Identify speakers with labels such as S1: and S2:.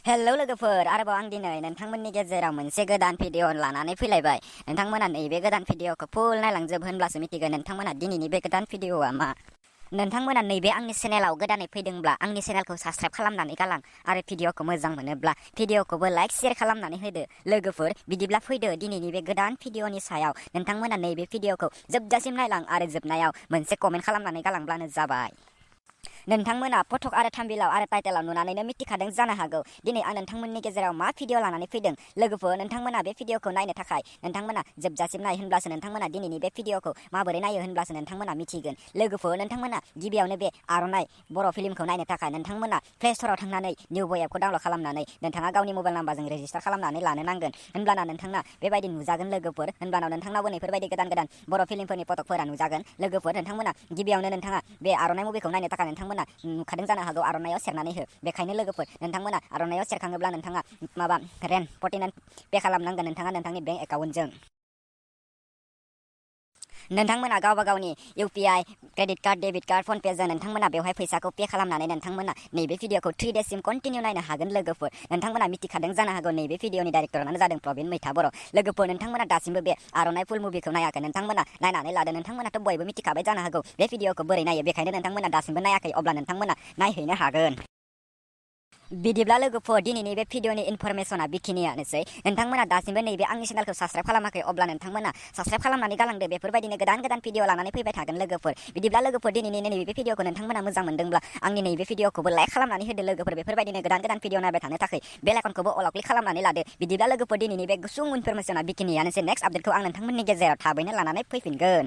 S1: Hello लोगोफोर आरोबाव आं दिनै नोंथांमोननि गेजेराव मोनसे गोदान भिडिअ लानानै फैलायबाय। नोंथांमोना नैबे गोदान भिडिअखौ फुल नायलांजोब होनब्लासो मिथिगोन नोंथांमोना दिनैनि बे गोदान भिडिअआ मा। नोंथांमोना नैबे आंनि चेनेलाव गोदानै फैदोंब्ला आंनि चेनेलखौ साबस्क्राइब खालामनानै गालां आरो भिडिअखौ मोजां मोनोब्ला भिडिअखौबो लाइक शेयार खालामनानै होदो। लोगोफोर बिदिब्ला फैदो दिनैनि बे गोदान भिडिअनि सायाव नोंथांमोना नैबे भिडिअखौ जोबजासिम नायलां आरो जोबनायाव मोनसे कमेन्ट खालामनानै गालांब्लानो जाबाय। नोंथांमोना फटक आरो थाम्बनेइलाव आरो टाइटेलाव नुनानैनो मिथिखादों जानो हागौ दिनै आं नोंथांमोननि गेजेराव मा भिडिअ लानानै फैदों। लोगोफोर नोंथांमोना बे भिडिअखौ नायनो थाखाय नोंथांमोना जोबजासिम नाय होनब्लासो नोंथांमोना दिनैनि बे भिडिअखौ माबोरै नायो होनब्लासो नोंथांमोना मिथिगोन। लोगोफोर नोंथांमोना गिबियावनो बे आर'नाइ बर' फिल्मखौ नायनो थाखाय नोंथांमोना प्ले स्ट'राव थांनानै निउ बय एपखौ डाउनलड खालामनानै नोंथाङा गावनि मबाइल नाम्बारजों रेजिस्टार खालामनानै लानो नांगोन। होनब्लाना नोंथांना बेबायदि नुजागोन लोगोफोर। होनब्लाना नोंथांनावबो नैफोरबायदि गोदान गोदान बर' फिल्मफोरनि फटकफोरा नुजागोन। लोगोफोर नोंथांमोना गिबियावनो नोंथाङा बे आर'नाइ मुभिखौ नायनो थाखाय नोंथांमोना नुखादों जानो हागौ आर'नाइयाव सेरनानै हो। बेखायनो लोगोफोर नोंथांमोना आर'नाइयाव सेरखाङोब्ला नोंथाङा माबा रेन 49 पे खालामनांगोन नोंथाङा नोंथांनि बेंक एकाउन्टजों। नोंथांमोना गावबा गावनि UPI credit card debit card फनपेजों नोंथांमोना बेवहाय फैसाखौ पे खालामनानै नोंथांमोना नैबे भिडिअखौ 3 डेजसिम कन्टिनिउ नायनो हागोन। लोगोफोर नोंथांमोना मिथिखादों जानो हागौ नैबे भिडिअनि डाइरेक्टरानो जादों प्रबिन मैथा बर'। लोगोफोर नोंथांमोना दासिमबो बे आर'नाइ फुल मुभिखौ नायाखै नोंथांमोना नायनानै लादो। नोंथांमोनाथ' बयबो मिथिखाबाय जानो हागौ बे भिडिअखौ बोरै नायो। बेखायनो नोंथांमोना दासिमबो नायाखै अब्ला नोंथांमोना नायहैनो हागोन। बिदिब्ला लोगोफोर दिनैनि बे भिडिअनि इनफरमेशना बेखिनियानोसै। नोंथांमोना दासिमबो नैबे आंनि चेनेलखौ साबस्क्राइब खालामाखै अब्ला नोंथांमोना साबस्क्राइब खालामनानै गालांदो। बेफोरबायदिनो गोदान गोदान भिडिअ लानानै फैबाय थागोन लोगोफोर। बिदिब्ला लोगोफोर दिनैनि नैबे भिडिअखौ नोंथांमोना मोजां मोनदोंब्ला आंनि नैबे भिडिअखौबो लाइक खालामनानै होदो। लोगोफोर बेफोरबायदिनो गोदान गोदान भिडिअ नायबाय थानो थाखाय बेल आइकनखौबो अल क्लिक खालामनानै लादो। बिदिब्ला लोगोफोर दिनैनि बे गुसुं इनफरमेशना बेखिनियानोसै। नेक्स्ट आपडेटखौ आं नोंथांमोननि गेजेराव थाबैनो लानानै फैफिनगोन।